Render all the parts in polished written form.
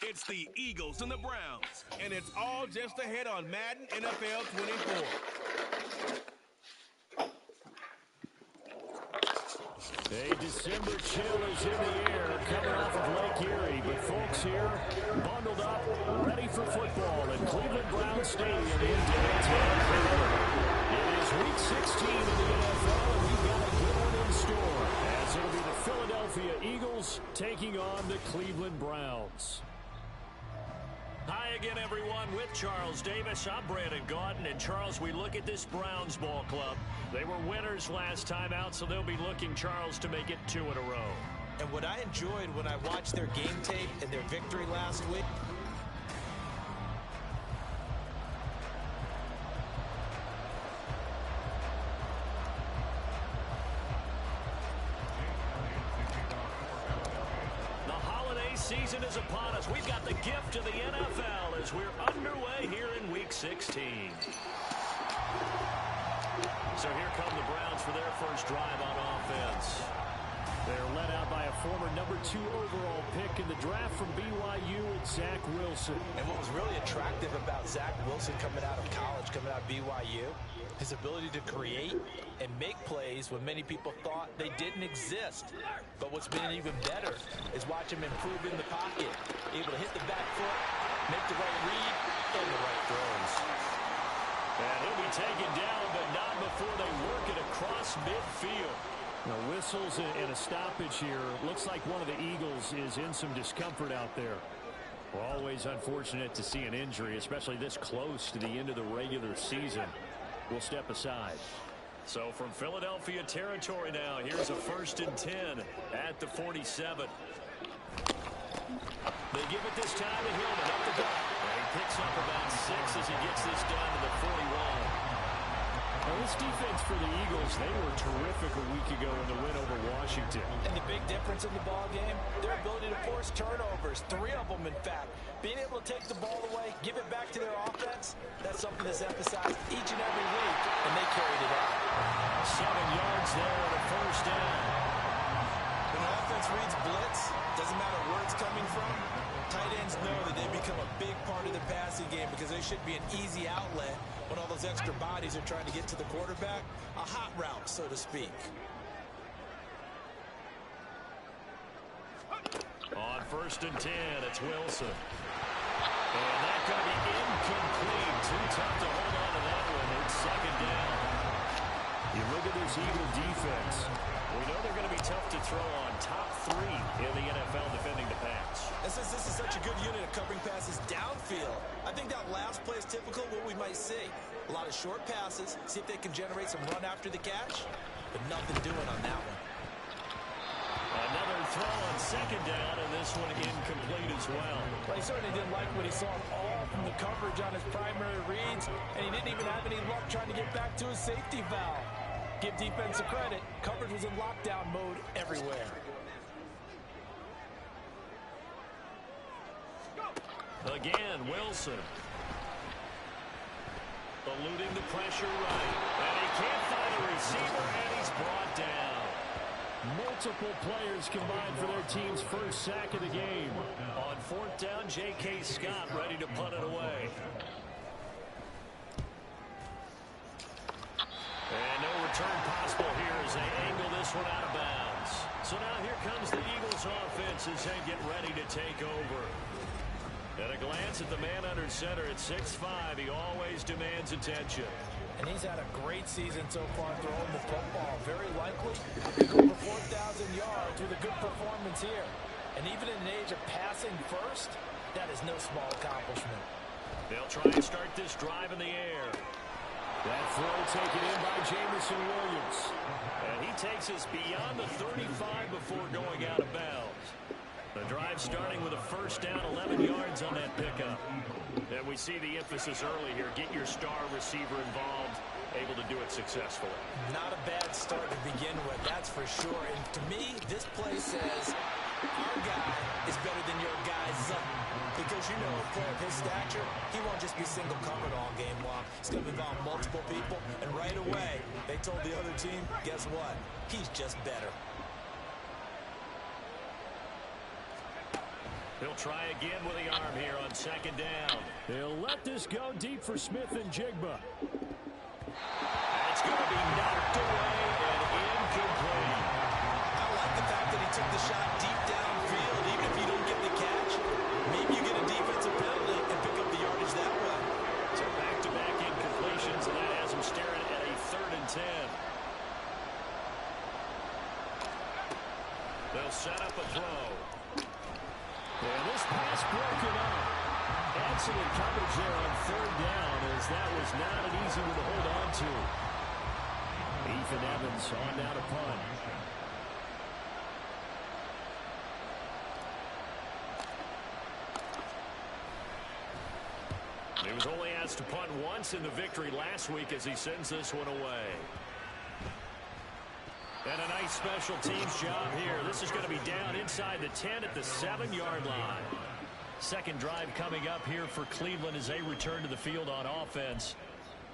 It's the Eagles and the Browns, and it's all just ahead on Madden NFL 24. A December chill is in the air coming off of Lake Erie, but folks here bundled up, ready for football at Cleveland Browns Stadium in downtown Cleveland. It is Week 16 in the NFL, and we've got a good one in store, as it'll be the Philadelphia Eagles taking on the Cleveland Browns. Hi again, everyone. With Charles Davis, I'm Brandon Gaudin. And, Charles, we look at this Browns ball club. They were winners last time out, so they'll be looking, Charles, to make it 2 in a row. And what I enjoyed when I watched their game tape and their victory last week, season is upon us. We've got the gift of the NFL as we're underway here in Week 16. So here come the Browns for their first drive on offense. They're led out by a former number 2 overall pick in the draft from BYU, Zach Wilson. And what was really attractive about Zach Wilson coming out of college, coming out of BYU, his ability to create and make plays when many people thought they didn't exist. But what's been even better is watch him improve in the pocket, able to hit the back foot, make the right read, and the right throws. And he'll be taken down, but not before they work it across midfield. Now, whistles and a stoppage here. Looks like one of the Eagles is in some discomfort out there. Always unfortunate to see an injury, especially this close to the end of the regular season. We'll step aside. So from Philadelphia territory now, here's a 1st and 10 at the 47. They give it this time to Hillman up the gut. And he picks up about 6 as he gets this down to the 41. Well, this defense for the Eagles, they were terrific a week ago in the win over Washington. And the big difference in the ball game, their ability to force turnovers, 3 of them in fact. Being able to take the ball away, give it back to their offense, that's something that's emphasized each and every week, and they carried it out. 7 yards there on a 1st down. When an offense reads blitz, doesn't matter where it's coming from, tight ends know that they become a big part of the passing game because they should be an easy outlet when all those extra bodies are trying to get to the quarterback. A hot route, so to speak. On 1st and 10, it's Wilson. And that's going to be incomplete. Too tough to hold on to that one. It's 2nd down. You look at this Eagle defense. We know they're going to be tough to throw on. Top 3 in the NFL defending the pass. And since this is such a good unit of covering passes downfield, I think that last play is typical of what we might see. A lot of short passes, see if they can generate some run after the catch, but nothing doing on that one. Another throw on 2nd down, and this one incomplete as well. Well, he certainly didn't like what he saw all from the coverage on his primary reads, and he didn't even have any luck trying to get back to his safety valve. Give defense a credit. Coverage was in lockdown mode everywhere. Again, Wilson. Eluding the pressure right. And he can't find a receiver, and he's brought down. Multiple players combined for their team's first sack of the game. On 4th down, J.K. Scott ready to punt it away. And no return possible here as they angle this one out of bounds. So now here comes the Eagles offense as they get ready to take over. At a glance at the man under center at 6'5", he always demands attention. And he's had a great season so far throwing the football. Very likely to go over 4,000 yards with a good performance here. And even in an age of passing first, that is no small accomplishment. They'll try and start this drive in the air. That throw taken in by Jamison Williams. And he takes us beyond the 35 before going out of bounds. The drive starting with a 1st down, 11 yards on that pickup. And we see the emphasis early here. Get your star receiver involved, able to do it successfully. Not a bad start to begin with, that's for sure. And to me, this play says, our guy is better than your guy's son. Because you know, a player of his stature, he won't just be single covered all game long. He's going to involve multiple people. And right away, they told the other team, guess what? He's just better. He'll try again with the arm here on second down. They'll let this go deep for Smith and Jigba. That's going to be knocked away and incomplete. I like the fact that he took the shot deep downfield, even if you don't get the catch. Maybe you get a defensive penalty and pick up the yardage that way. So back-to-back incompletions, and that has him staring at a 3rd and 10. They'll set up a throw. And this pass broken up. Excellent coverage there on 3rd down, as that was not an easy one to hold on to. Ethan Evans on now to punt. He was only asked to punt once in the victory last week as he sends this one away. And a nice special teams job here. This is going to be down inside the 10 at the 7-yard line. Second drive coming up here for Cleveland as they return to the field on offense.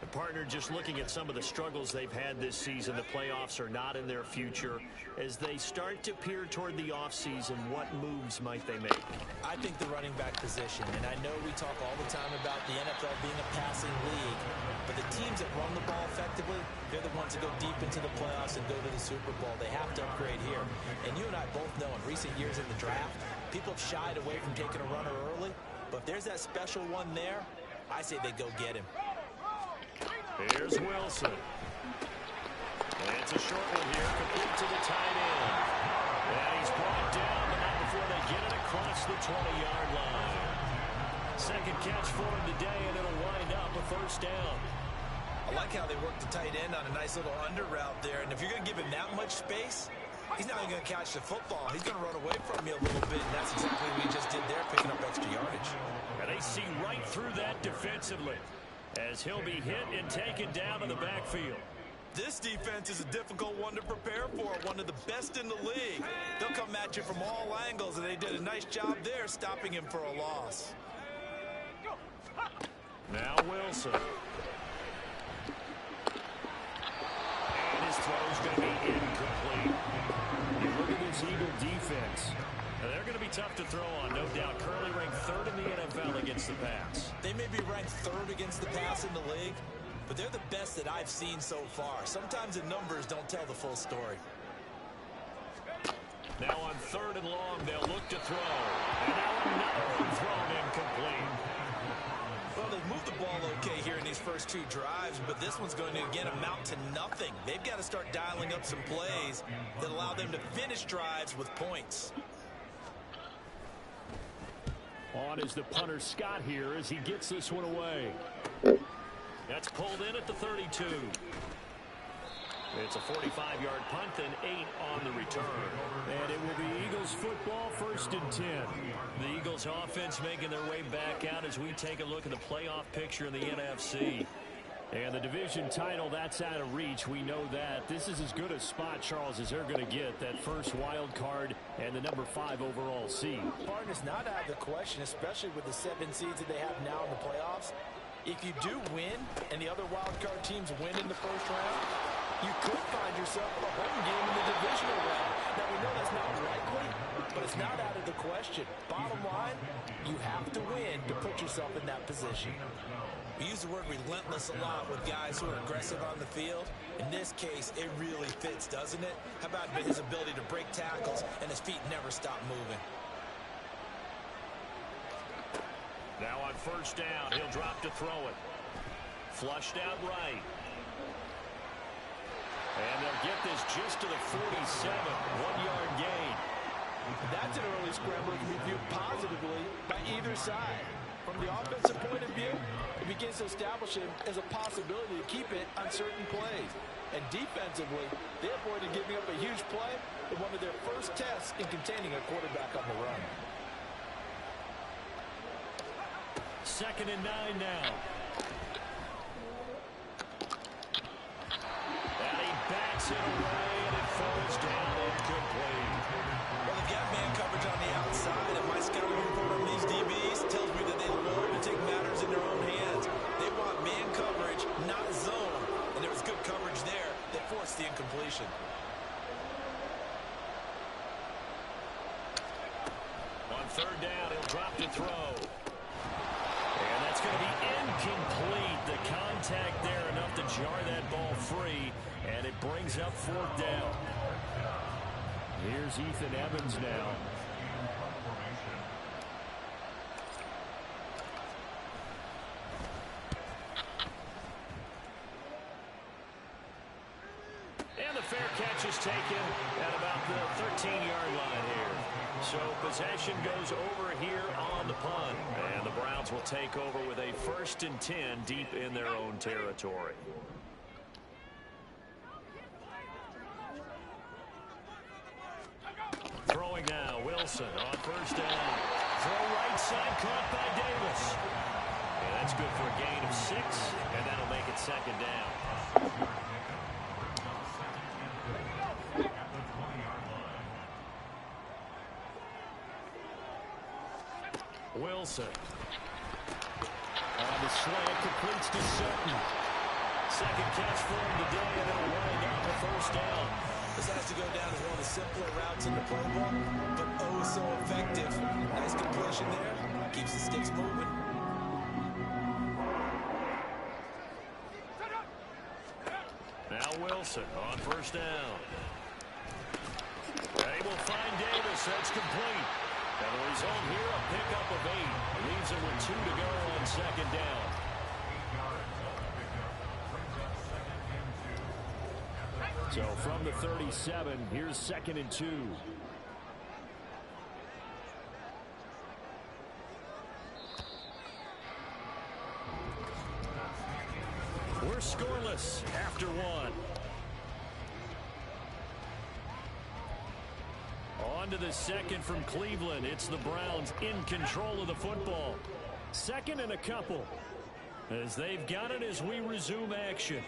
The partner just looking at some of the struggles they've had this season. The playoffs are not in their future. As they start to peer toward the offseason, what moves might they make? I think the running back position, and I know we talk all the time about the NFL being a passing league, but the teams that run the ball effectively, they're the ones that go deep into the playoffs and go to the Super Bowl. They have to upgrade here. And you and I both know in recent years in the draft, people have shied away from taking a runner early, but if there's that special one there, I say they go get him. Here's Wilson. And it's a short one here, complete to the tight end. And he's brought down, but not before they get it across the 20-yard line. Second catch for him today, and it'll wind up a 1st down. I like how they work the tight end on a nice little under route there, and if you're going to give him that much space, he's not even going to catch the football. He's going to run away from you a little bit, and that's exactly what he just did there, picking up extra yardage. And they see right through that defensively, as he'll be hit and taken down in the backfield. This defense is a difficult one to prepare for, one of the best in the league. They'll come at you from all angles, and they did a nice job there stopping him for a loss. Now Wilson. And his throw's going to be incomplete. You look at this Eagle defense. They're going to be tough to throw on, no doubt. Currently ranked 3rd in the NFL against the pass. They may be ranked 3rd against the pass in the league, but they're the best that I've seen so far. Sometimes the numbers don't tell the full story. Now on 3rd and long, they'll look to throw. And now another one thrown incomplete. Well, they've moved the ball okay here in these first 2 drives, but this one's going to, again, amount to nothing. They've got to start dialing up some plays that allow them to finish drives with points. On is the punter Scott here as he gets this one away. That's pulled in at the 32. It's a 45-yard punt and 8 on the return. And it will be Eagles football, 1st and 10. The Eagles offense making their way back out as we take a look at the playoff picture in the NFC. And the division title, that's out of reach. We know that. This is as good a spot, Charles, as they're going to get. That first wild card and the number 5 overall seed. Partner's not out of the question, especially with the 7 seeds that they have now in the playoffs. If you do win and the other wild card teams win in the first round, you could find yourself a home game in the divisional round. Now, we know that's not likely, but it's not out of the question. Bottom line, you have to win to put yourself in that position. We use the word relentless a lot with guys who are aggressive on the field. In this case, it really fits, doesn't it? How about his ability to break tackles and his feet never stop moving? Now on 1st down, he'll drop to throw it. Flushed out right. And they'll get this just to the 47, 1-yard gain. That's an early scrambler to be viewed positively by either side. From the offensive point of view, it begins to establish him as a possibility to keep it on certain plays. And defensively, they avoided giving up a huge play in one of their first tests in containing a quarterback on the run. 2nd and 9 now. And he backs it away, and it falls down incomplete. Well, they've got man coverage on the outside, and my scouting report on these DBs tells me that they learn to take matters in their own hands. They want man coverage, not zone. And there was good coverage there that forced the incompletion. On 3rd down, free, and it brings up 4th down. Here's Ethan Evans now. And the fair catch is taken at about the 13-yard line here. So possession goes over here on the punt. And the Browns will take over with a 1st and 10 deep in their own territory. Throwing now, Wilson on 1st down. Throw right side, caught by Davis. And that's good for a gain of 6, and that'll make it 2nd down. Wilson. On the slant, completes to Sutton. 2nd catch for him today, and it'll wind up a 1st down. This has to go down as one of the simpler routes in the playbook, but oh so effective. Nice completion there. Keeps the sticks moving. Now Wilson on 1st down. They will find Davis. That's complete. And the result here, a pickup of 8. Leaves it with 2 to go on 2nd down. So from the 37, here's 2nd and 2. We're scoreless after 1. On to the 2nd from Cleveland. It's the Browns in control of the football. 2nd and a couple. As they've got it as we resume action.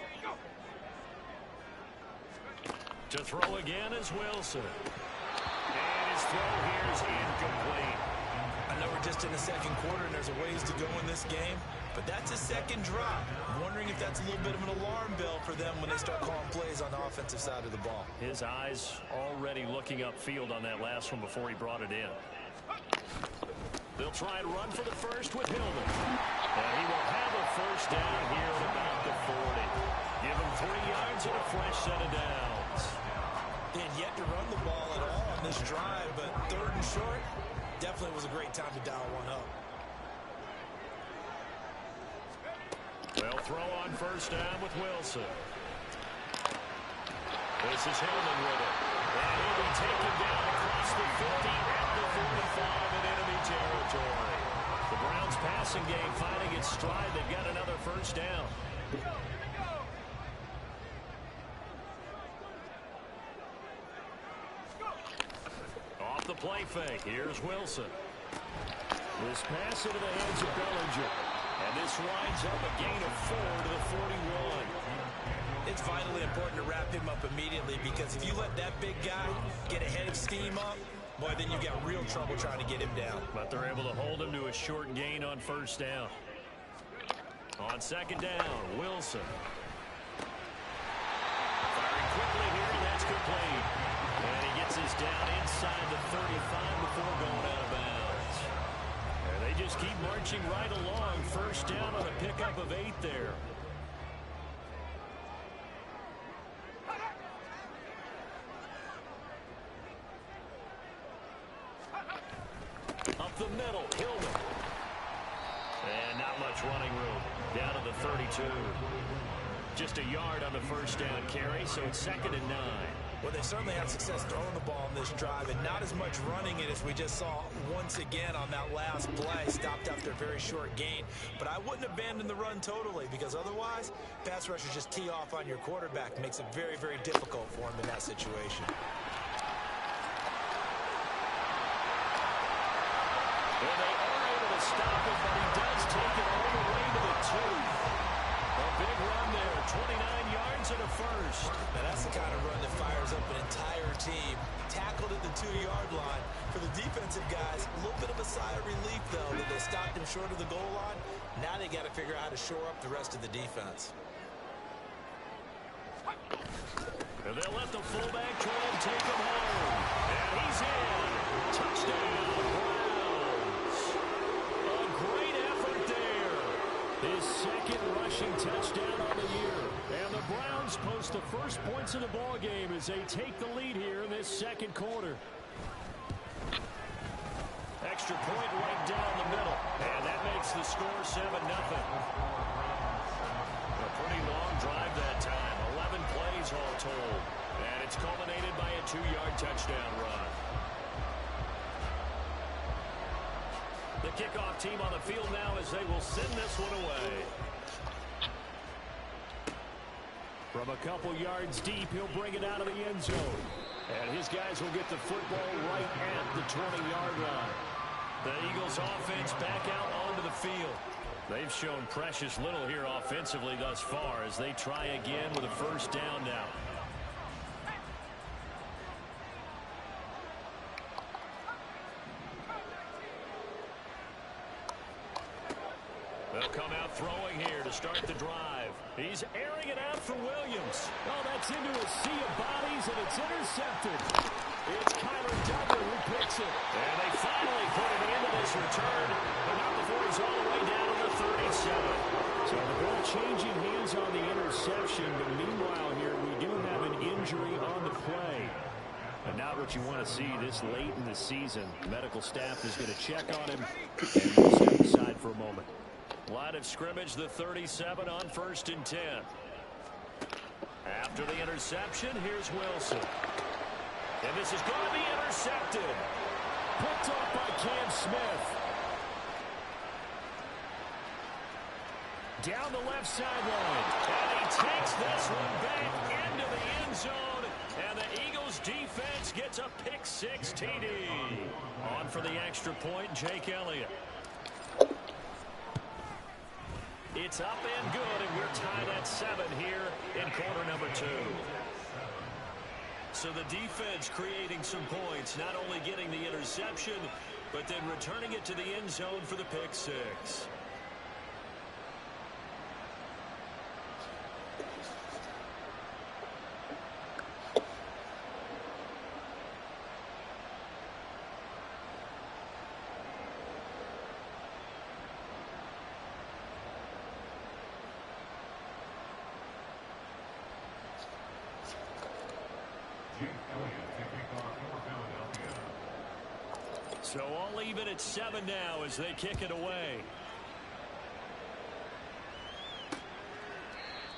To throw again is Wilson. And his throw here is incomplete. I know we're just in the 2nd quarter and there's a ways to go in this game, but that's a 2nd drop. I'm wondering if that's a little bit of an alarm bell for them when they start calling plays on the offensive side of the ball. His eyes already looking upfield on that last one before he brought it in. They'll try and run for the 1st with Hillman. And he will have a 1st down here at about the 40. Give him 3 yards and a fresh set of downs. And yet to run the ball at all on this drive, but 3rd and short, definitely was a great time to dial one up. They'll throw on 1st down with Wilson. This is Hillman with it. And he'll be taken down across the 50 at the 45 in enemy territory. The Browns passing game finding its stride. They've got another 1st down. Off the play fake. Here's Wilson. This pass into the hands of Bellinger. And this winds up a gain of 4 to the 41. It's vitally important to wrap him up immediately because if you let that big guy get a head of steam up, boy, then you've got real trouble trying to get him down. But they're able to hold him to a short gain on 1st down. On 2nd down, Wilson. Firing quickly here, and that's complete. And he gets us down inside the 35 before going out of bounds. And they just keep marching right along. 1st down on a pickup of 8 there. Up the middle, Hillman. And not much running room. Down to the 32. Just a yard on the 1st down carry, so it's 2nd and 9. Well, they certainly had success throwing the ball in this drive, and not as much running it as we just saw once again on that last play. Stopped after a very short gain. But I wouldn't abandon the run totally, because otherwise, pass rushers just tee off on your quarterback. Makes it very, very difficult for him in that situation. Well, they are able to stop him, but he does take it all the way to the 2. A big run there, 29 yards and a 1st. Now, that's the kind of run that fires up an entire team. Tackled at the 2-yard line. For the defensive guys, a little bit of a sigh of relief, though, that they stopped him short of the goal line. Now they got to figure out how to shore up the rest of the defense. And they'll let the fullback try and take him home. And he's in. Touchdown, Browns. A great effort there. His second rushing touchdown on the year. And the Browns post the first points of the ball game as they take the lead here in this second quarter. Extra point right down the middle. And that makes the score 7-0. A pretty long drive that time. 11 plays all told. And it's culminated by a 2-yard touchdown run. The kickoff team on the field now as they will send this one away. From a couple yards deep, he'll bring it out of the end zone. And his guys will get the football right at the 20-yard line. The Eagles offense back out onto the field. They've shown precious little here offensively thus far as they try again with a first down now. They'll come out throwing here to start the drive. He's airing it out for Williams. Oh, that's into a sea of bodies, and it's intercepted. It's Kyler Duggar who picks it. And they finally put it into this return, but not before he's all the way down to the 37. So the ball changing hands on the interception, but meanwhile here we do have an injury on the play. And not what you want to see this late in the season. Medical staff is going to check on him, and we'll step aside for a moment. Line of scrimmage, the 37 on 1st and 10. After the interception, here's Wilson. And this is going to be intercepted. Picked off by Cam Smith. Down the left sideline. And he takes this one back into the end zone. And the Eagles defense gets a pick-6 TD. On for the extra point, Jake Elliott. It's up and good, and we're tied at 7 here in quarter number 2. So the defense creating some points, not only getting the interception, but then returning it to the end zone for the pick-6. So all even at 7 now as they kick it away.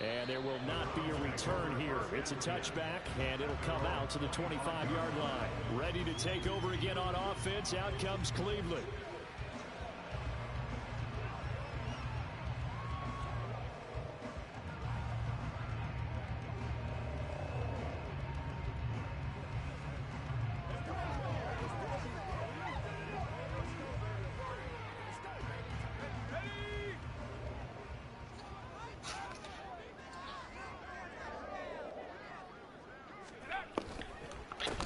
And there will not be a return here. It's a touchback, and it'll come out to the 25-yard line. Ready to take over again on offense. Out comes Cleveland.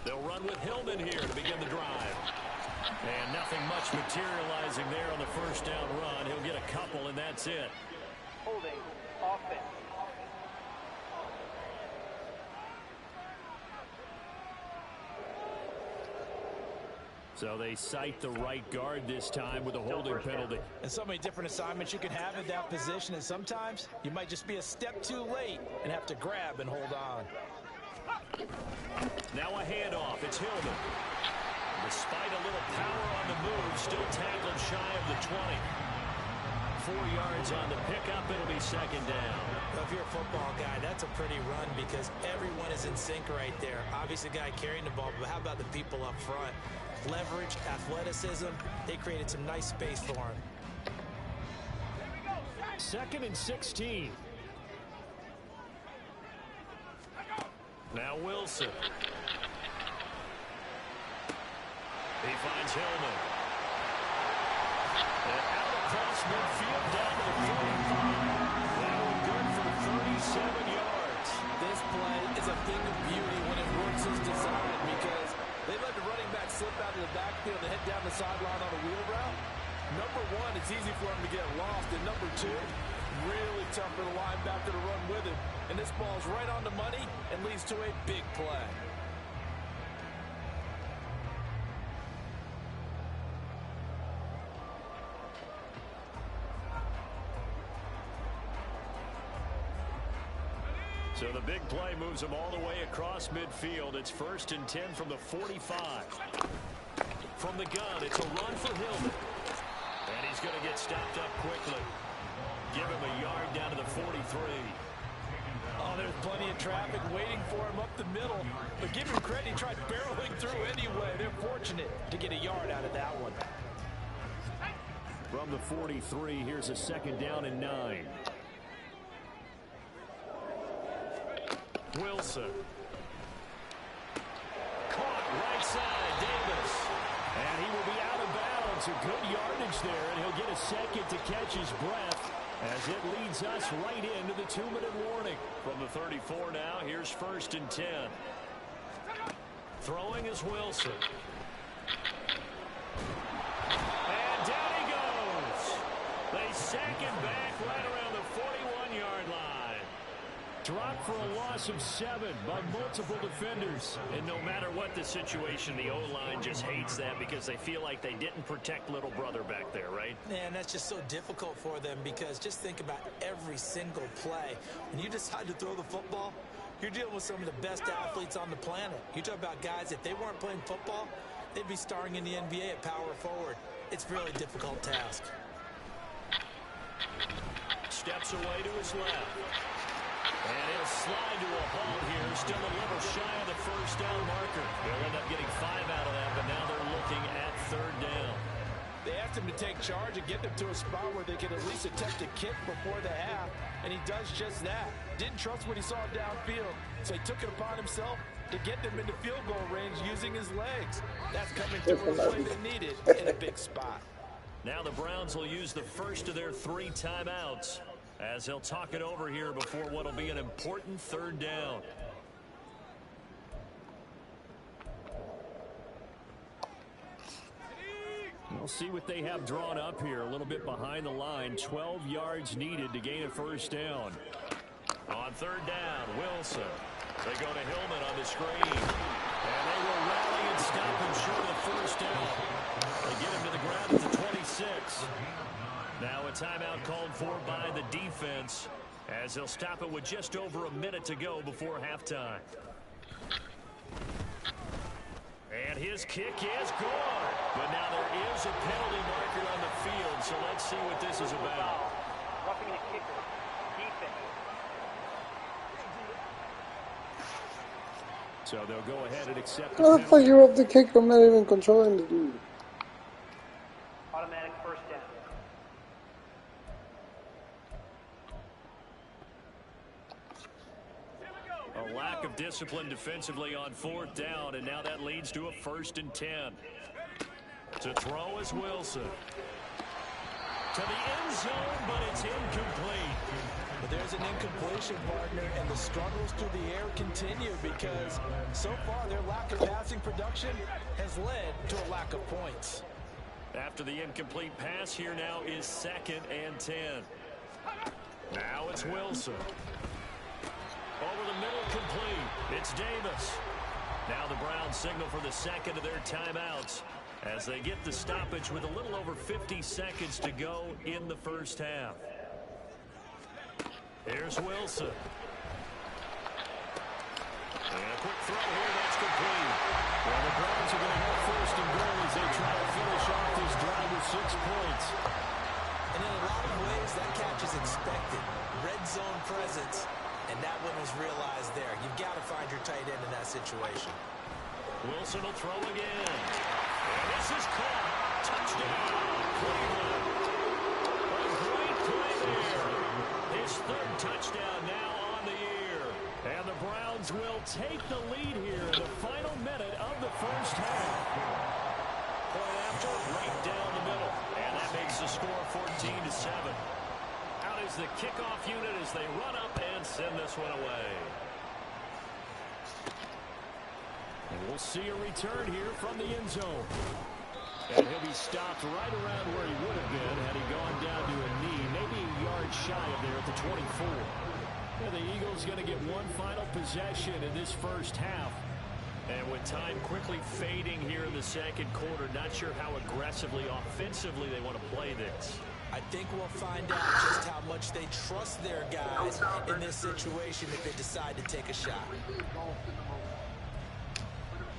They'll run with Hillman here to begin the drive. And nothing much materializing there on the first down run. He'll get a couple, and that's it. Holding offense. So they cite the right guard this time with a holding penalty. And so many different assignments you can have in that position, and sometimes you might just be a step too late and have to grab and hold on. Now a handoff. It's Hillman. Despite a little power on the move, still tackled shy of the 20. 4 yards on the pickup. It'll be second down. Well, if you're a football guy, that's a pretty run because everyone is in sync right there. Obviously, the guy carrying the ball, but how about the people up front? Leverage, athleticism. They created some nice space for him. 2nd and 16. Now Wilson. He finds Hillman. And out across midfield down to the 45. That one good for 37 yards. This play is a thing of beauty when it works as designed because they let the running back slip out of the backfield and head down the sideline on a wheel route. Number one, it's easy for him to get lost. And number two, really tough for the linebacker to run with him. And this ball's right on the money and leads to a big play. So the big play moves him all the way across midfield. It's 1st and 10 from the 45. From the gun, it's a run for Hillman. And he's going to get stopped up quickly. Give him a yard down to the 43. Oh, there's plenty of traffic waiting for him up the middle. But give him credit, he tried barreling through anyway. They're fortunate to get a yard out of that one. From the 43, here's a 2nd down and 9. Wilson. Caught right side, Davis. And he will be out of bounds. A good yardage there, and he'll get a second to catch his breath as it leads us right into the 2-minute warning. From the 34 now, here's 1st and 10. Throwing is Wilson. And down he goes. They sack him back right around the 41-yard line. Dropped for a loss of 7 by multiple defenders. And no matter what the situation, the O-line just hates that because they feel like they didn't protect little brother back there, right? Man, that's just so difficult for them because just think about every single play. When you decide to throw the football, you're dealing with some of the best athletes on the planet. You talk about guys, if they weren't playing football, they'd be starring in the NBA at power forward. It's a really difficult task. Steps away to his left. And he'll slide to a halt here. Still a little shy of the 1st down marker. They'll end up getting 5 out of that, but now they're looking at 3rd down. They asked him to take charge and get them to a spot where they could at least attempt a kick before the half, and he does just that. Didn't trust what he saw downfield, so he took it upon himself to get them into field goal range using his legs. That's coming through in the way they needed in a big spot. Now the Browns will use the first of their 3 timeouts as he'll talk it over here before what will be an important 3rd down. We'll see what they have drawn up here. A little bit behind the line. 12 yards needed to gain a 1st down. On 3rd down, Wilson. They go to Hillman on the screen. And they will rally and stop him short of the 1st down. They get him to the ground at the 26. Now a timeout called for by the defense as they'll stop it with just over a minute to go before halftime. And his kick is good. But now there is a penalty marker on the field, so let's see what this is about. Roughing the kicker. Defense. So they'll go ahead and accept the I thought you were up the kick. I'm not even controlling the dude. Automatic 1st down. A lack of discipline defensively on 4th down, and now that leads to a 1st and 10. To throw is Wilson. To the end zone, but it's incomplete. But there's an incompletion, partner, and the struggles through the air continue because so far their lack of passing production has led to a lack of points. After the incomplete pass, here now is 2nd and 10. Now it's Wilson. Over the middle, complete. It's Davis. Now the Browns signal for the 2nd of their timeouts as they get the stoppage with a little over 50 seconds to go in the 1st half. Here's Wilson. And a quick throw here, that's complete. Well, the Browns are going to have 1st and goal as they try to finish off this drive with 6 points. And in a lot of ways, that catch is expected. Red zone presence. And that one was realized there. You've got to find your tight end in that situation. Wilson will throw again. And this is caught. Touchdown, Cleveland. A great play there. His 3rd touchdown now on the year. And the Browns will take the lead here in the final minute of the 1st half. Point after, right down the middle. And that makes the score 14-7. Out is the kickoff unit as they run up and send this one away. And we'll see a return here from the end zone. And he'll be stopped right around where he would have been had he gone down to a knee, maybe a yard shy of there at the 24. And the Eagles going to get one final possession in this 1st half. And with time quickly fading here in the 2nd quarter, not sure how aggressively, offensively they want to play this. I think we'll find out just how much they trust their guys in this situation if they decide to take a shot.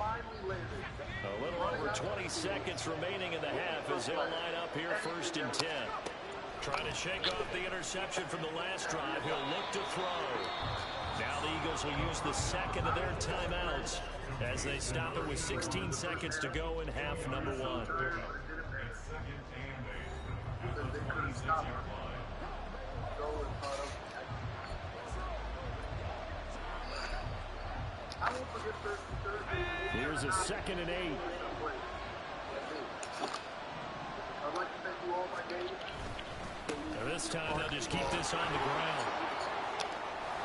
A little over 20 seconds remaining in the half as they'll line up here 1st and 10. Trying to shake off the interception from the last drive. He'll look to throw. Now the Eagles will use the second of their timeouts as they stop it with 16 seconds to go in half number 1. Here's a 2nd and 8. Now this time they'll just keep this on the ground.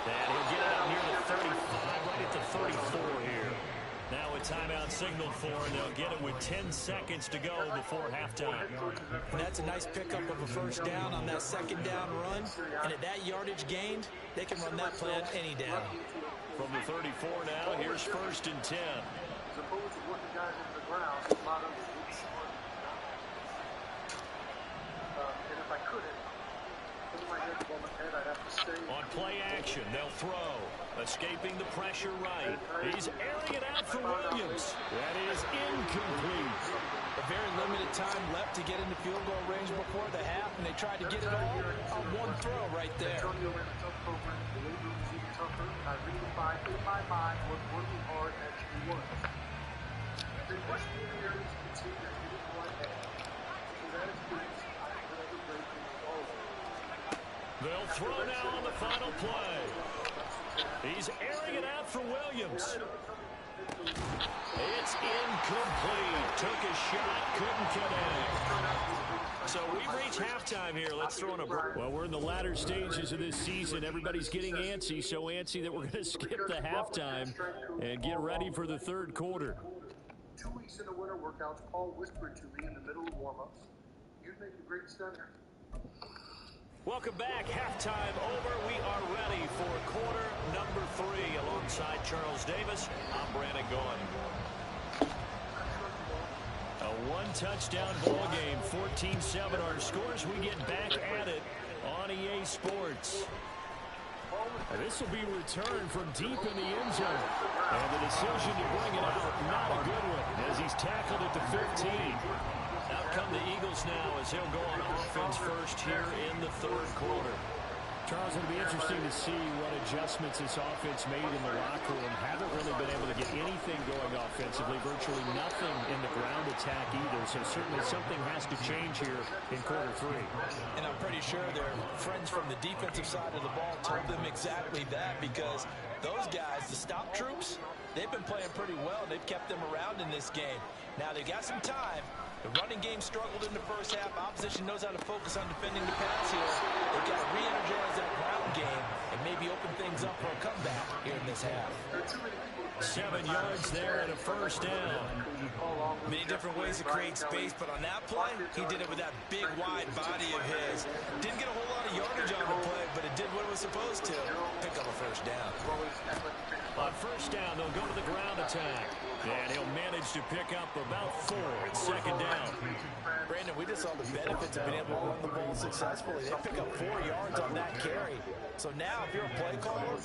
And he'll get it out near the 35, right at the 34 here. Now a timeout signaled for, and they'll get it with 10 seconds to go before halftime. And that's a nice pickup of a first down on that second down run. And at that yardage gained, they can run that play on any down. From the 34 now, here's 1st and 10. On play action, they'll throw. Escaping the pressure right. He's airing it out for Williams. That is incomplete. A very limited time left to get into field goal range before the half, and they tried to get it all on one throw right there. They'll throw now on the final play. He's airing it out for Williams. It's incomplete. Took a shot, couldn't connect. So we've reached halftime here. Let's throw in a break. Well, we're in the latter stages of this season. Everybody's getting antsy, so antsy that we're going to skip the halftime and get ready for the 3rd quarter. 2 weeks in the winter workouts, Paul whispered to me in the middle of warm-ups, "You'd make a great center." Welcome back. Halftime over. We are ready for quarter number 3. Alongside Charles Davis, I'm Brandon Gaughan. A one-touchdown ball game, 14-7 our scores. We get back at it on EA Sports. And this will be returned from deep in the end zone. And the decision to bring it out, not a good one, as he's tackled at the 15. Out come the Eagles now as he'll go on offense first here in the 3rd quarter. Charles, it'll be interesting to see what adjustments this offense made in the locker room. Haven't really been able to get anything going offensively, virtually nothing in the ground attack either. So certainly something has to change here in quarter 3. And I'm pretty sure their friends from the defensive side of the ball told them exactly that, because those guys, the stop troops, they've been playing pretty well. They've kept them around in this game. Now they've got some time. The running game struggled in the first half. Opposition knows how to focus on defending the pass here. They've got to re-energize that ground game and maybe open things up for a comeback here in this half. 7 yards there and a first down. Many different ways to create space, but on that play, he did it with that big, wide body of his. Didn't get a whole lot of yardage on the play, but it did what it was supposed to. Pick up a first down. On first down, they'll go to the ground attack. And he'll manage to pick up about 4 at 2nd down. Brandon, we just saw the benefits of being able to run the ball successfully. They pick up 4 yards on that carry. So now, if you're a play caller,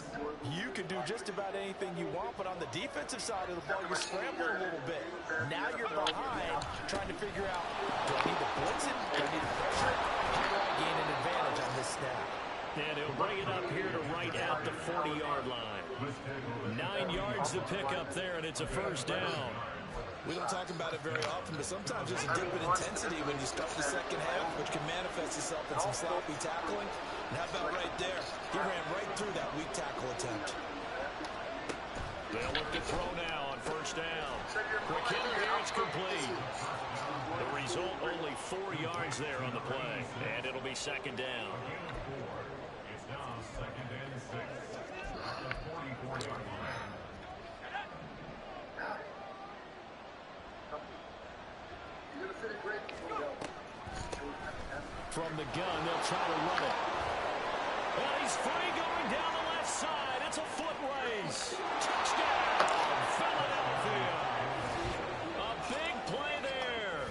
you can do just about anything you want. But on the defensive side of the ball, you're scrambling a little bit. Now you're behind, trying to figure out, do I need to blitz it? Do I need to pressure it? How do I gain an advantage on this snap? And he'll bring it up here to right at the 40-yard line. 9 yards to pick up there, and it's a first down. We don't talk about it very often, but sometimes there's a dip in intensity when you start the second half, which can manifest itself in some sloppy tackling. And how about right there? He ran right through that weak tackle attempt. They'll look to throw now on first down. Quick hitter here, it's complete. The result, only 4 yards there on the play, and it'll be 2nd down. From the gun, they'll try to run it. Well, he's free going down the left side. It's a foot race. Touchdown, Philadelphia. A big play there.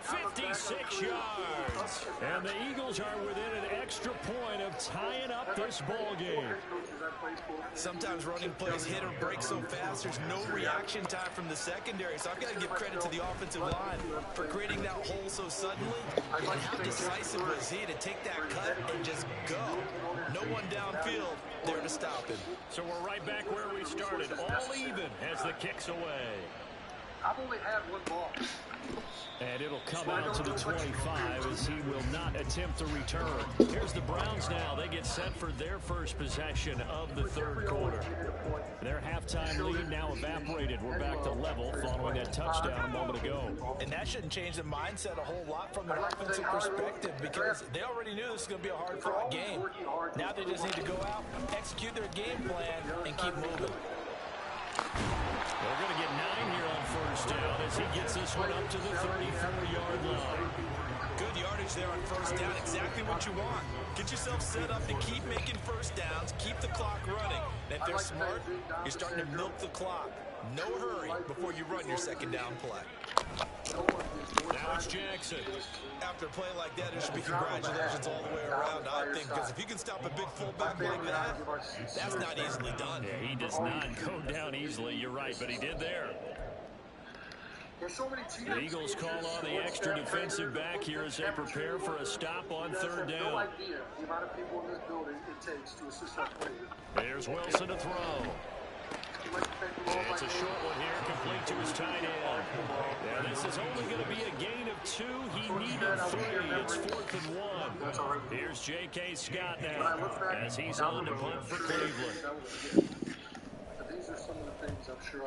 56 6 yards. And the Eagles are within an extra point of tying up this ball game. Sometimes running plays hit or break so fast, there's no reaction time from the secondary. So I've got to give credit to the offensive line for creating that hole so suddenly. And how decisive was he to take that cut and just go? No one downfield there to stop him. So we're right back where we started, all even as the kick's away. I've only had one ball. And it'll come out to the 25 as he will not attempt to return. Here's the Browns now. They get set for their first possession of the third quarter. Their halftime lead now evaporated. We're back to level following that touchdown a moment ago. And that shouldn't change the mindset a whole lot from an offensive perspective because they already knew this was going to be a hard-fought game. Now they just need to go out, execute their game plan, and keep moving. They're going to get 9 here on first down as he gets this one up to the 34-yard line. Good yardage there on first down. Exactly what you want. Get yourself set up to keep making first downs, keep the clock running. And if they're smart, you're starting to milk the clock. No hurry before you run your second down play. Now it's Jackson. After a play like that, there should be congratulations all the way around, I think, because if you can stop a big fullback like that, that's not easily done. Yeah, he does not go down easily, you're right, but he did there. The Eagles call on the extra defensive back here as they prepare for a stop on third down. There's Wilson to throw. And it's a short one here, complete to his tight end. Now this is only going to be a gain of 2. He needed 3. It's 4th and 1. Here's J.K. Scott now as he's on to punt for Cleveland. These are some of the things I'm sure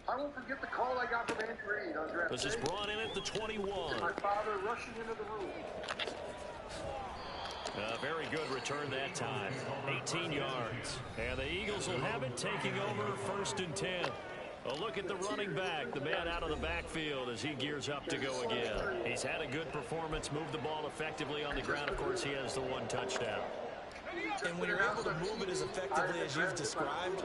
I won't forget the call I got from Andy Reid on draft day. This is brought in at the 21. My father rushing into the room. A very good return that time. 18 yards. And the Eagles will have it taking over 1st and 10. A look at the running back, the man out of the backfield as he gears up to go again. He's had a good performance, moved the ball effectively on the ground. Of course, he has the 1 touchdown. And when you're able to move it as effectively as you've described,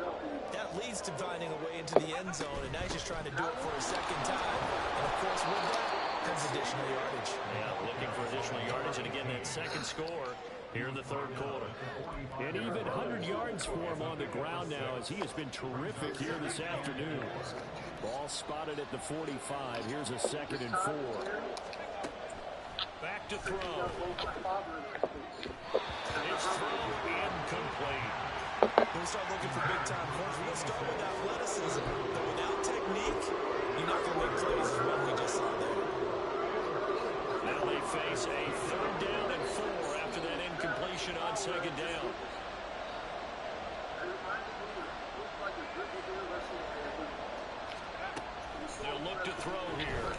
that leads to finding a way into the end zone. And now he's just trying to do it for a second time. And, of course, with that comes additional yardage. Yeah, looking for additional yardage. And, again, that second score here in the third quarter. And even 100 yards for him on the ground now as he has been terrific here this afternoon. Ball spotted at the 45. Here's a 2nd and 4. Back to throw. It's thrown incomplete. When we start looking for big-time points, we're going to start with athleticism. But without technique, you're not going to make plays as well we just saw there. Now they face a 3rd down and 4 after that incompletion on 2nd down. They'll look to throw here.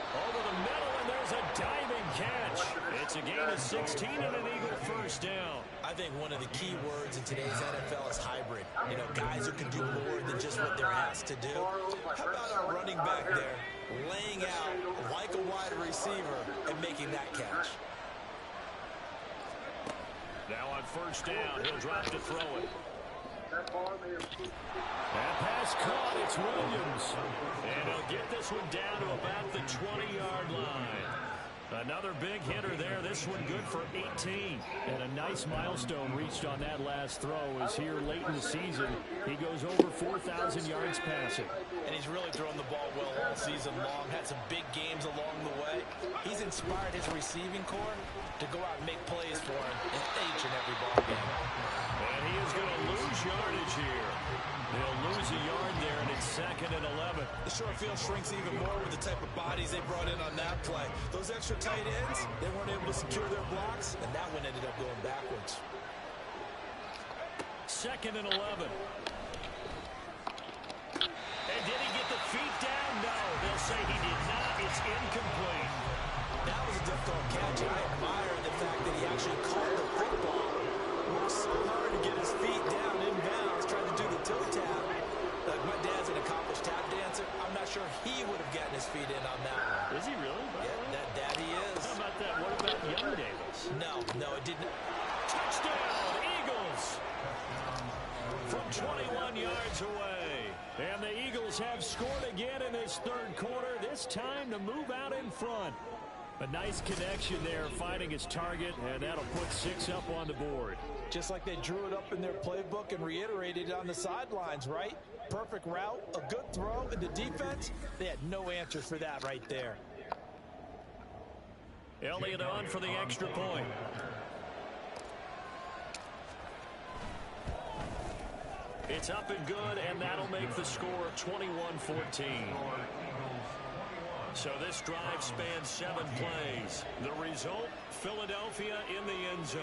Over the middle, and there's a diving catch. It's a gain of 16 and an Eagle first down. I think one of the key words in today's NFL is hybrid. You know, guys who can do more than just what they're asked to do. How about our running back there laying out like a wide receiver and making that catch? Now on 1st down, he'll drop to throw it. That pass caught, it's Williams. And he'll get this one down to about the 20-yard line. Another big hitter there. This one good for 18. And a nice milestone reached on that last throw is here late in the season. He goes over 4,000 yards passing. And he's really thrown the ball well all season long. Had some big games along the way. He's inspired his receiving corps to go out and make plays for him in each and every ball game. And he is going to lose yardage here. They'll lose a yard there, and it's 2nd and 11. The short field shrinks even more with the type of bodies they brought in on that play. Those extra tight ends, they weren't able to secure their blocks, and that one ended up going backwards. 2nd and 11. And did he get the feet down? No, they'll say he did not. It's incomplete. That was a difficult catch. I admire the fact that he actually caught the football. Worked so hard to get his feet down inbounds, trying to do the toe tap. Like my dad's an accomplished tap dancer. I'm not sure he would have gotten his feet in on that one. Is he really? Yeah, that he is. How about that? What about Young Davis? No, it didn't. Touchdown, Eagles! From 21 yards away. And the Eagles have scored again in this third quarter, this time to move out in front. A nice connection there, finding his target, and that'll put 6 up on the board. Just like they drew it up in their playbook and reiterated it on the sidelines, right? Perfect route, a good throw, and the defense, they had no answer for that right there. Elliott on for the extra point. It's up and good, and that'll make the score 21-14. So this drive spans 7 plays. The result, Philadelphia in the end zone.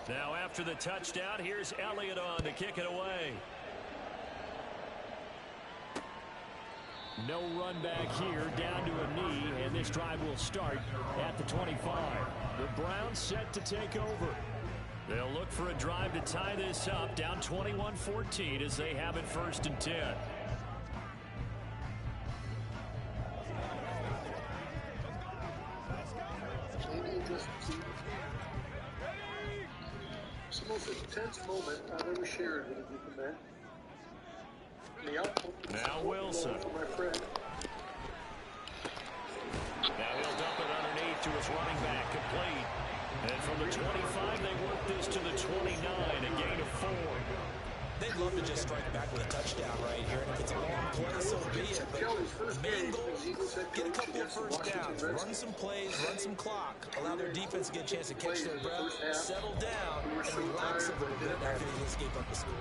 Now after the touchdown, here's Elliott on to kick it away. No run back here, down to a knee, and this drive will start at the 25. The Browns set to take over. They'll look for a drive to tie this up, down 21-14 as they have it 1st and 10. It's the most intense moment I've ever shared with a group of men. Now Wilson. Now he'll dump it underneath to his running back, complete. And from the 25, they work this to the 29, a gain of 4. They'd love to just strike back with a touchdown right here. And if it's a long play, so be it. But the main goal is get a couple of first downs, run some plays, run some clock, allow their defense to get a chance to catch their breath, settle down, and relax a little bit after they escape up the score.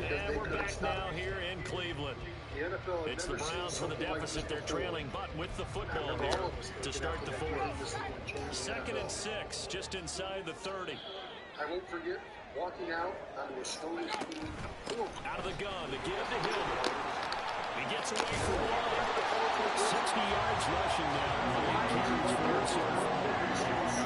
And we're back now here in Cleveland. It's the Browns with a deficit. They're trailing, but with the football here to start the 4th. 2nd and 6, just inside the 30. I won't forget walking out onto a snowy field. Out of the gun, the give to him. He gets away for 1. 60 yards rushing now. 8 carries for him so far.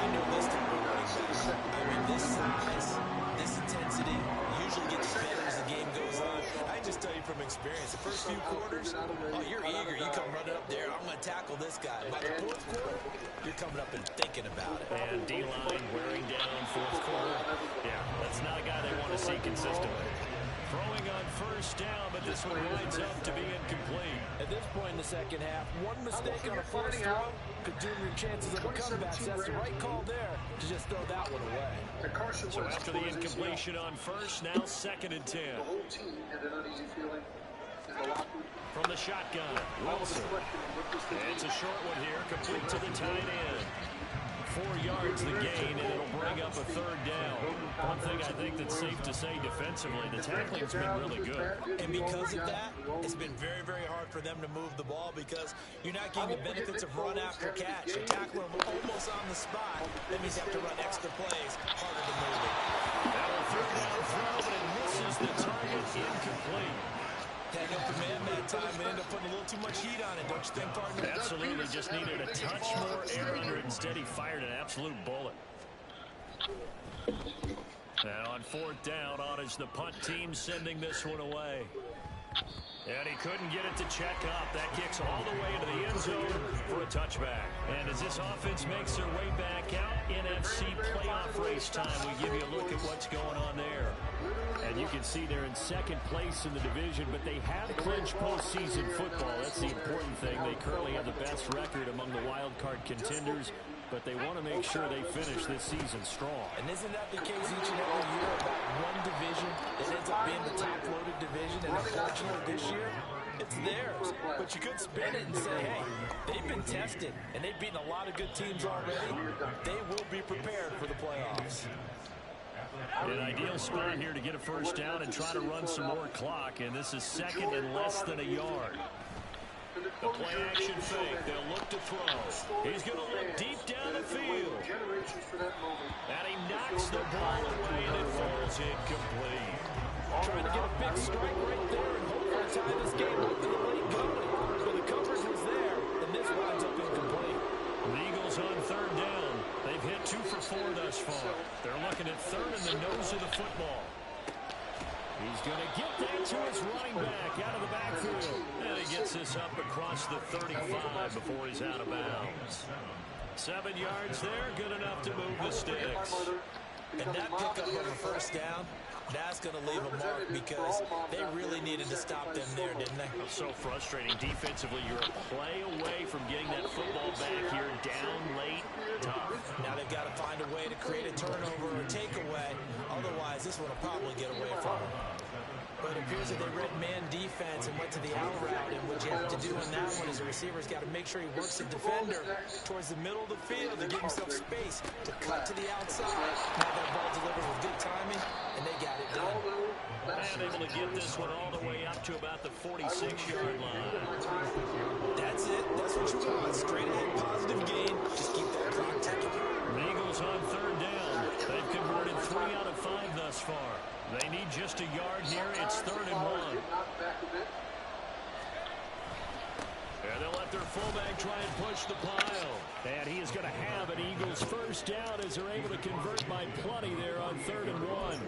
You know this type of running back. I mean, this size, this intensity usually gets better as the game goes on. I just tell you from experience, the first few quarters, oh, you're eager. You come running up there. I'm going to tackle this guy. By the 4th quarter, you're coming up and thinking about it. And D-line wearing down 4th quarter. Yeah, that's not a guy they want to see consistently. Throwing on 1st down, but this one winds up to be incomplete. At this point in the second half, one mistake on a first throw could doom your chances of a comeback. So that's the right call there to just throw that one away. So after the incompletion on 1st, now 2nd and 10. The whole team had an uneasy feeling in the locker room. From the shotgun, Wilson. It's a short one here, complete to the tight end. 4 yards the gain, and it'll bring up a 3rd down. One thing I think that's safe to say defensively, the tackling's been really good. And because of that, it's been very, very hard for them to move the ball because you're not getting the benefits of run after catch. You tackle them almost on the spot. That means you have to run extra plays, harder to move it. That'll 3rd down throw, but it misses the target, incomplete. Hang up the man that time and end up putting a little too much heat on it, don't you think, partner? Absolutely, just needed a touch more air under it. Instead, he fired an absolute bullet. Now on 4th down, on is the punt team sending this one away. And he couldn't get it to check up. That kicks all the way into the end zone for a touchback. And as this offense makes their way back out, NFC playoff race time, we give you a look at what's going on there. And you can see they're in 2nd place in the division, but they have clinched postseason football. That's the important thing. They currently have the best record among the wild card contenders, but they want to make sure they finish this season strong. And isn't that the case each and every year about one division that ends up being the top-loaded division? And unfortunately this year, it's theirs. But you could spin it and say, hey, they've been tested, and they've beaten a lot of good teams already. They will be prepared for the playoffs. An ideal spot here to get a 1st down and try to run some more clock, and this is 2nd and less than a yard. The play action fake. They'll look to throw. He's going to look deep down the field. And he knocks the ball away, and it falls incomplete. Trying to get a big strike right there and hopefully tie this game up in the late going. But the coverage was there, and this winds up incomplete. The Eagles on 3rd down. They've hit 2 for 4 thus far. They're looking at 3rd in the nose of the football. He's going to get that to his running back out of the backfield. And he gets this up across the 35 before he's out of bounds. 7 yards there, good enough to move the sticks. And that pickup of a first down, that's going to leave a mark because they really needed to stop them there, didn't they? So frustrating. Defensively, you're a play away from getting that football back here, down late, tough. Now they've got to find a way to create a turnover or takeaway. Otherwise, this one will probably get away from them. But it appears that they read man defense and went to the out route. And what you have to do on that one is the receiver's got to make sure he works the defender towards the middle of the field to give himself space to cut to the outside. Now that ball delivered with good timing, and they got it done. And able to get this one all the way up to about the 46-yard line. That's it. That's what you want. Straight ahead, positive gain. Just keep that clock ticking. The Eagles on third down. They've converted 3 out of 5 thus far. They need just a yard here. It's 3rd and 1. And they'll let their fullback try and push the pile. And he is going to have an Eagles first down as they're able to convert by plenty there on 3rd and 1.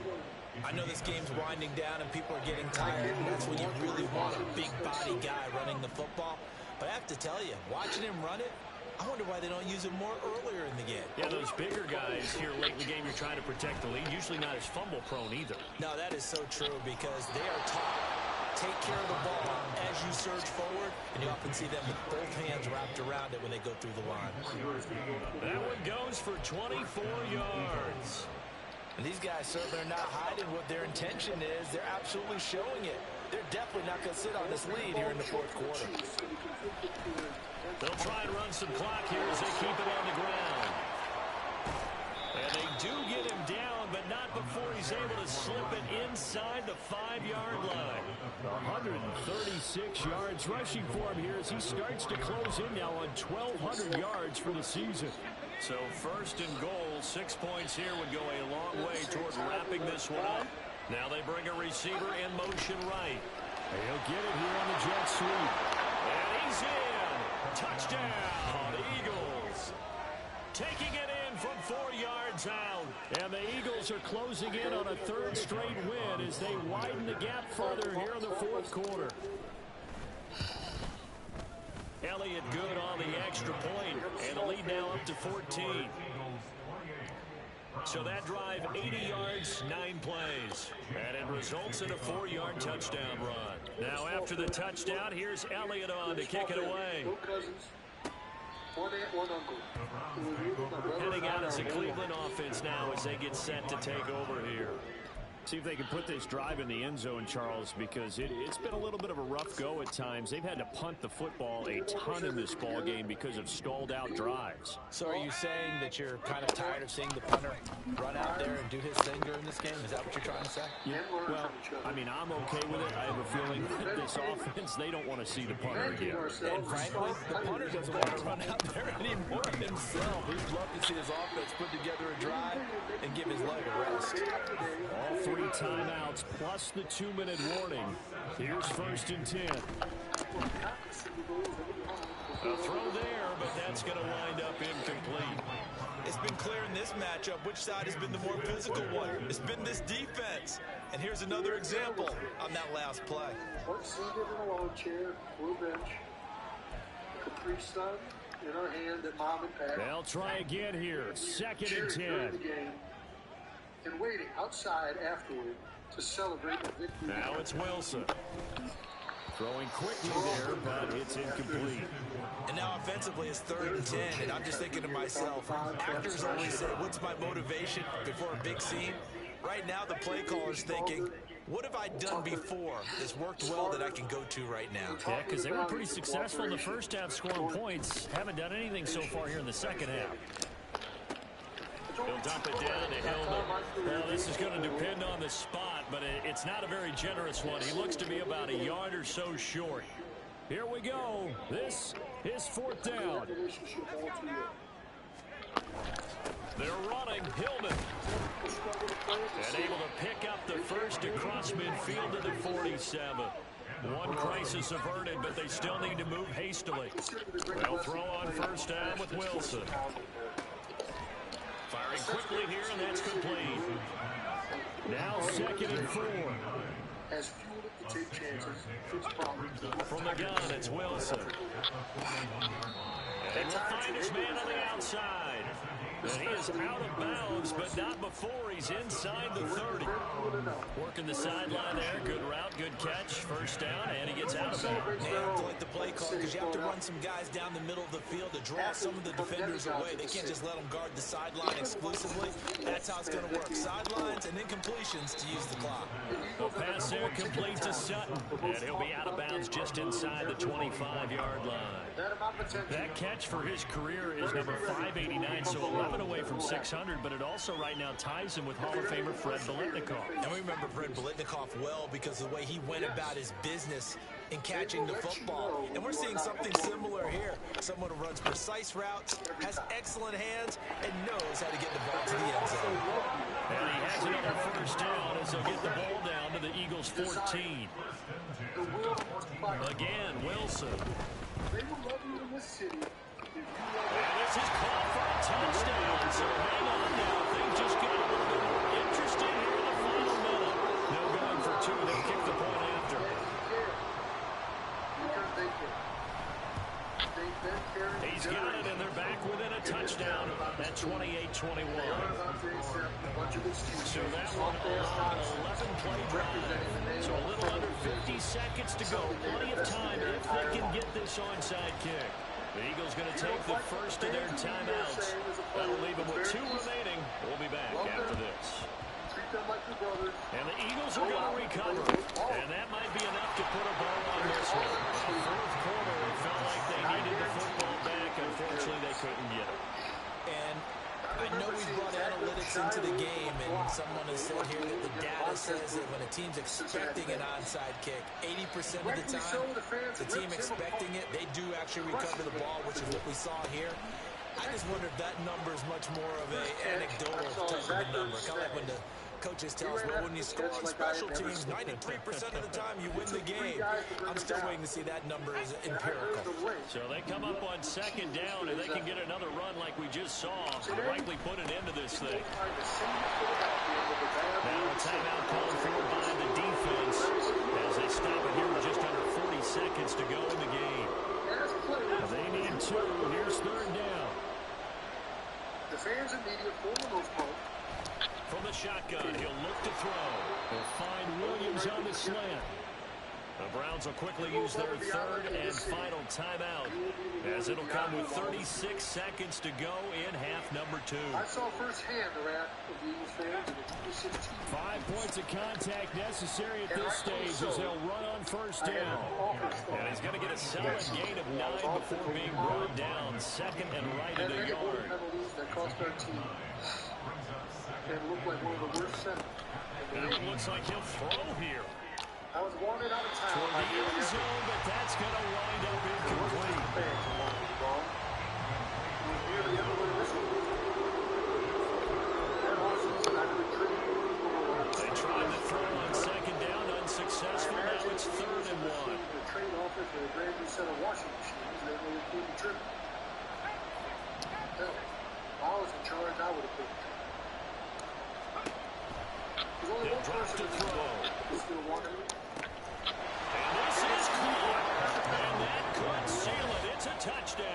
I know this game's winding down and people are getting tired, and that's when you really want a big body guy running the football. But I have to tell you, watching him run it, I wonder why they don't use him more earlier in the game. Yeah, those bigger guys here late in the game, you're trying to protect the lead. Usually not as fumble prone either. No, that is so true because they are taught. Take care of the ball as you surge forward, and you often see them with both hands wrapped around it when they go through the line. That one goes for 24 yards. And these guys certainly are not hiding what their intention is. They're absolutely showing it. They're definitely not going to sit on this lead here in the 4th quarter. They'll try and run some clock here as they keep it on the ground. And they do get him down, but not before he's able to slip it inside the 5-yard line. 136 yards rushing for him here as he starts to close in now on 1,200 yards for the season. So 1st and goal, 6 points here would go a long way toward wrapping this one up. Now they bring a receiver in motion right. He'll get it here on the jet sweep. And he's in. Touchdown, Eagles. Taking it in from 4 yards out. And the Eagles are closing in on a 3rd straight win as they widen the gap further here in the 4th quarter. Elliott good on the extra point, and the lead now up to 14. So that drive, 80 yards, 9 plays. And it results in a 4-yard touchdown run. Now after the touchdown, here's Elliott on to kick it away. Heading out as a Cleveland offense now as they get set to take over here. See if they can put this drive in the end zone, Charles, because it's been a little bit of a rough go at times. They've had to punt the football a ton in this ball game because of stalled out drives. So are you saying that you're kind of tired of seeing the punter run out there and do his thing during this game? Is that what you're trying to say? Yeah, well, I mean, I'm okay with it. I have a feeling that this offense, they don't want to see the punter again. And frankly, the punter doesn't want to run out there anymore himself. He'd love to see his offense put together a drive and give his leg a rest. All 3 timeouts plus the 2-minute warning. Here's 1st and 10. A throw there, but that's going to wind up incomplete. It's been clear in this matchup which side has been the more physical one. It's been this defense. And here's another example on that last play. Seated in a lawn chair, or bench, Capri Sun in our hand at Mom and Pat. They'll try again here. 2nd and 10. And waiting outside afterward to celebrate the victory. Now it's Wilson. Throwing quickly there, but it's incomplete. And now offensively it's 3rd and 10, and I'm just thinking to myself, actors always say, what's my motivation before a big scene? Right now the play caller's thinking, what have I done before that's worked well that I can go to right now? Yeah, because they were pretty successful in the first half scoring points. Haven't done anything so far here in the second half. He'll dump it down to Hillman. Well, this is going to depend on the spot, but it's not a very generous one. He looks to be about a yard or so short. Here we go. This is 4th down. They're running. Hillman. And able to pick up the first across midfield to the 47. One crisis averted, but they still need to move hastily. They'll throw on 1st down with Wilson. Firing quickly here, and that's complete. Now 2nd and 4. As fuel to take chances. From the gun, it's Wilson. And will find his man on the outside. And he is out of bounds, but not before he's inside the 30. Working the sideline there. Good route, good catch. First down, and he gets out of bounds. They have to like the play call because you have to run some guys down the middle of the field to draw some of the defenders away. They can't just let them guard the sideline exclusively. That's how it's going to work. Sidelines and then completions to use the clock. The pass there complete to Sutton, and he'll be out of bounds just inside the 25-yard line. That catch for his career is number 589, so 11 away from 600, but it also right now ties him with Hall of Famer Fred Biletnikoff. And we remember Fred Biletnikoff well because of the way he went about his business in catching the football. And we're seeing something similar here. Someone who runs precise routes, has excellent hands, and knows how to get the ball to the end zone. And he has another first down as they'll get the ball down to the Eagles' 14. Again, Wilson. They will love you in this city. And this is called for a touchdown. So hang on now. Things just get a little bit more interesting here in the final minute. No going for two. They'll kick the point after. He's got it, and they're back within a touchdown at 28-21. So that one on 11-play drive. So a little under 50 seconds to go. Plenty of time if they can get this onside kick. The Eagles going to take the first of their timeouts. That'll leave them with 2 remaining. We'll be back after this. And the Eagles are going to recover. And that might be enough to put a ball on this one. The fourth quarter, it felt like they needed the football back. Unfortunately, they couldn't get it. And I know we've brought analytics into the game, and someone has said here that the data says that when a team's expecting an onside kick, 80% of the time, the team expecting it, they do actually recover the ball, which is what we saw here. I just wonder if that number is much more of an anecdotal type of a number. Kind of like when the coaches tell us, well, when you score on special teams, 93% of the time you win the game. I'm still waiting to see that number is empirical. So they come up on second down, and they can get another run like we just saw to likely put an end to this thing. Now a timeout called for by the defense as they stop it here with just under 40 seconds to go in the game. They need 2. Here's third down. The fans and media, for the most part, from the shotgun, he'll look to throw. He'll find Williams on the slant. The Browns will quickly use their third and final timeout as it'll come with 36 seconds to go in half number 2. I saw firsthand the wrath of the Eagles fans in the 2016. 5 points of contact necessary at this stage as they'll run on first down. And he's going to get a solid gain of 9 before being brought down. Second and right at a yard. That cost our team. And looked like one of the worst centers. And it looks like he'll throw here. I was wanted out of town. Toward the end zone, but that's going to wind up incomplete. They tried to throw on second down, unsuccessful. Now it's 3rd and 1. The trade office for a brand new set of washing machines. They know they couldn't trim it. Hell, if I was in charge, I would have put it. There's only one person to throw. who's still wanting it. And this is caught. And that could seal it. It's a touchdown.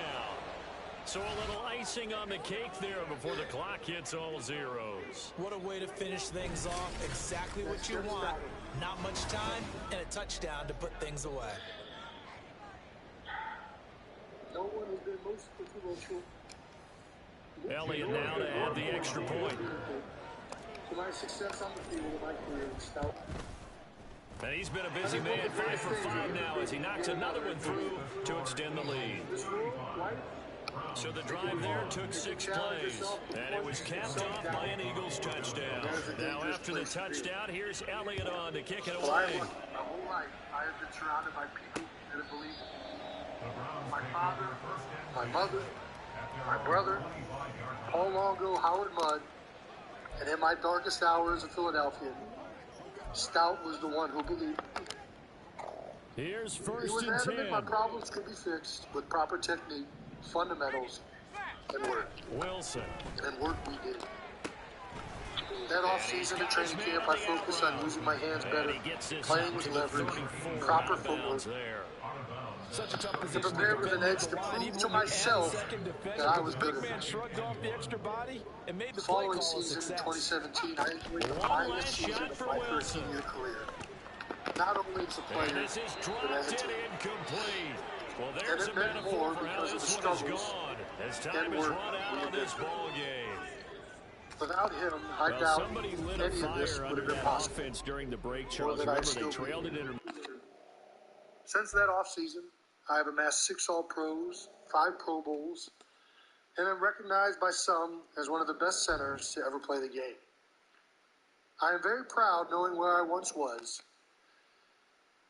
So a little icing on the cake there before the clock hits all zeros. What a way to finish things off. Exactly what you want. Not much time and a touchdown to put things away. No one has been most influential. Elliott now to add the extra point. To my success on the field of my career in Stout. And he's been a busy man, 5 for 5 now as he knocks another one through to extend the lead. So the drive there took 6 plays, and it was capped off by an Eagles touchdown. Now after the touchdown, here's Elliott on to kick it away. My whole life, I have been surrounded by people that have believed in me. My father, my mother, my brother, Paul Longo, Howard Mudd, and in my darkest hours of Philadelphia, Stout was the one who believed in me. Here's He first was and adamant 10. my problems could be fixed with proper technique, fundamentals, and work. Wilson. And work we did. That offseason at training camp, I focused on using my hands better, playing with leverage, proper footwork. Such a tough To position to prepare with defend an near edge the to line. prove Even to when you add a myself second defender, that I but was the good big man enough. shrugged off the extra body and made The the play following call a season, in success. 2017, I enjoyed the One finest last season shot of for my Wilson. 13-year career. Not only as a And player, this is but dropped as a in team. incomplete. Well, And there's it a meant metaphor more for how because of the this one is struggles gone. As and time is work run we out have on been this through. ball game. Without him, I Well, doubt somebody lit a any of this fire would under have been that possible, offense during the break, or Charles. that I'd Remember, they still be trailed it here. in. Since that offseason, I have amassed 6 All-Pros, 5 Pro Bowls, and am recognized by some as one of the best centers to ever play the game. I am very proud knowing where I once was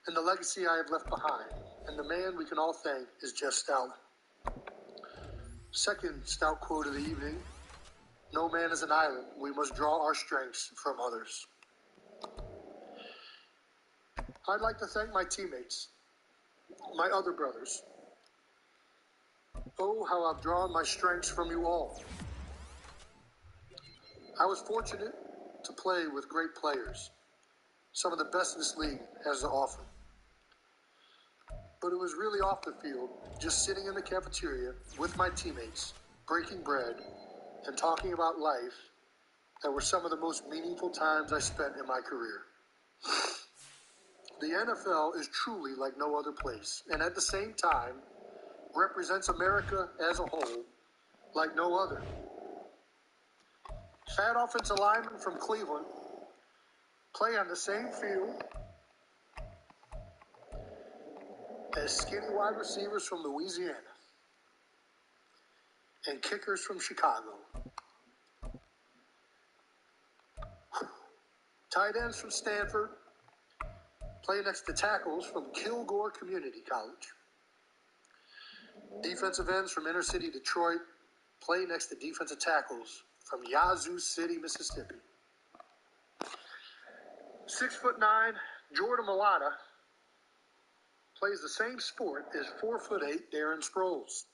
and the legacy I have left behind, and the man we can all thank is Jeff Stout. Second Stout quote of the evening: "No man is an island. We must draw our strengths from others." I'd like to thank my teammates, my other brothers. Oh, how I've drawn my strengths from you all. I was fortunate to play with great players, some of the best this league has to offer. But it was really off the field, just sitting in the cafeteria with my teammates, breaking bread, and talking about life, that were some of the most meaningful times I spent in my career. The NFL is truly like no other place, and at the same time, represents America as a whole like no other. Fat offensive linemen from Cleveland play on the same field as skinny wide receivers from Louisiana and kickers from Chicago. Tight ends from Stanford play next to tackles from Kilgore Community College. Defensive ends from inner city Detroit play next to defensive tackles from Yazoo City, Mississippi. 6'9" Jordan Mailata plays the same sport as 4'8" Darren Sproles.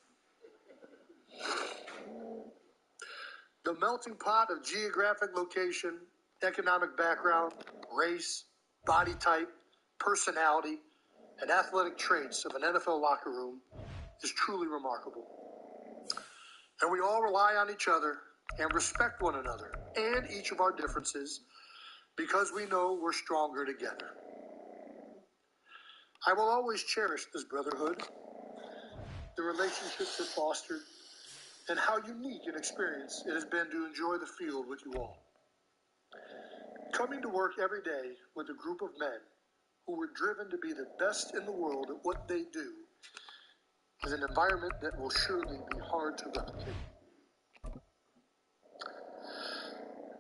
The melting pot of geographic location, economic background, race, body type, personality, and athletic traits of an NFL locker room is truly remarkable. And we all rely on each other and respect one another and each of our differences because we know we're stronger together. I will always cherish this brotherhood, the relationships it fostered, and how unique an experience it has been to enjoy the field with you all. Coming to work every day with a group of men who were driven to be the best in the world at what they do is an environment that will surely be hard to replicate.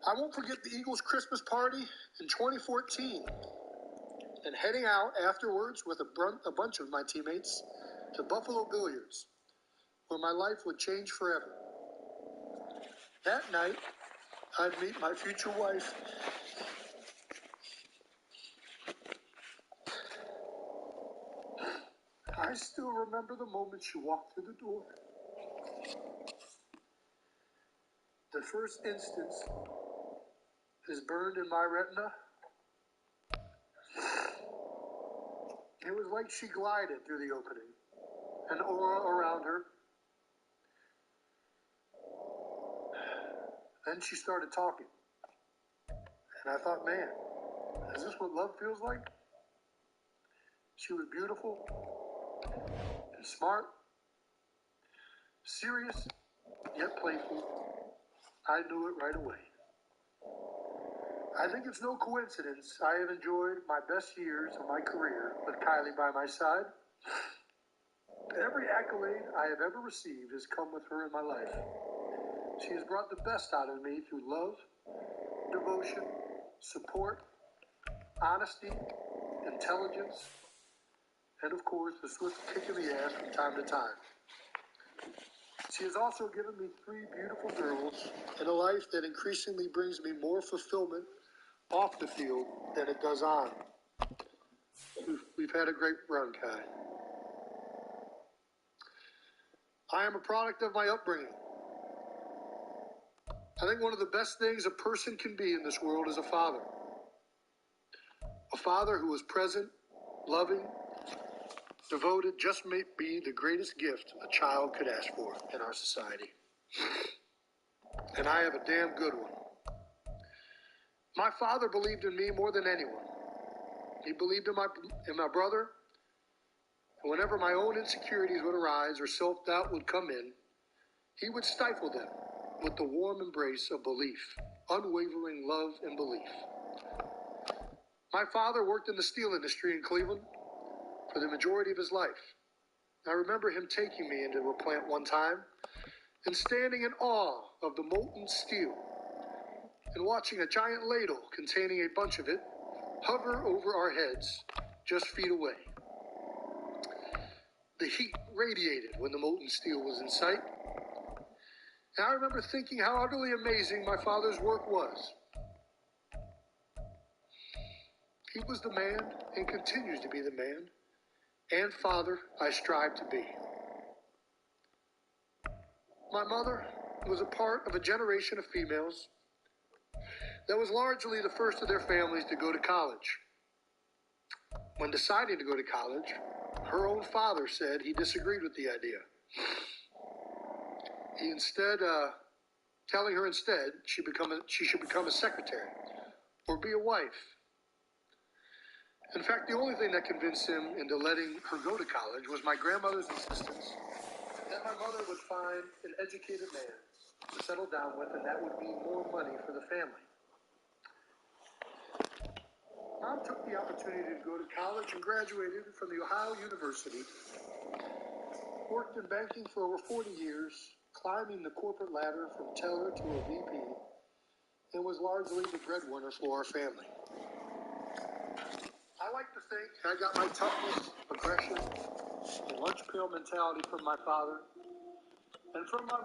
I won't forget the Eagles' Christmas party in 2014 and heading out afterwards with a bunch of my teammates to Buffalo Billiards, where my life would change forever. That night, I'd meet my future wife. I still remember the moment she walked through the door. The first instance is burned in my retina. It was like she glided through the opening, an aura around her. Then she started talking. And I thought, man, is this what love feels like? She was beautiful and smart, serious, yet playful. I knew it right away. I think it's no coincidence I have enjoyed my best years of my career with Kylie by my side. Every accolade I have ever received has come with her in my life. She has brought the best out of me through love, devotion, support, honesty, intelligence, and of course, a swift kick in the ass from time to time. She has also given me 3 beautiful girls and a life that increasingly brings me more fulfillment off the field than it does on. We've had a great run, Kai. I am a product of my upbringing. I think one of the best things a person can be in this world is a father. A father who is present, loving, devoted just may be the greatest gift a child could ask for in our society. And I have a damn good one. My father believed in me more than anyone. He believed in my brother, and whenever my own insecurities would arise or self-doubt would come in, he would stifle them with the warm embrace of belief, unwavering love and belief. My father worked in the steel industry in Cleveland for the majority of his life. I remember him taking me into a plant one time and standing in awe of the molten steel and watching a giant ladle containing a bunch of it hover over our heads just feet away. The heat radiated when the molten steel was in sight. And I remember thinking how utterly amazing my father's work was. He was the man and continues to be the man and father I strive to be. My mother was a part of a generation of females that was largely the first of their families to go to college. When deciding to go to college, her own father said he disagreed with the idea. Telling her instead she should become a secretary or be a wife. In fact, the only thing that convinced him into letting her go to college was my grandmother's insistence that my mother would find an educated man to settle down with, and that would mean more money for the family. Mom took the opportunity to go to college and graduated from the Ohio University, worked in banking for over 40 years, climbing the corporate ladder from teller to a VP, and was largely the breadwinner for our family. I like to think I got my toughness, aggression, and lunch pail mentality from my father, and from my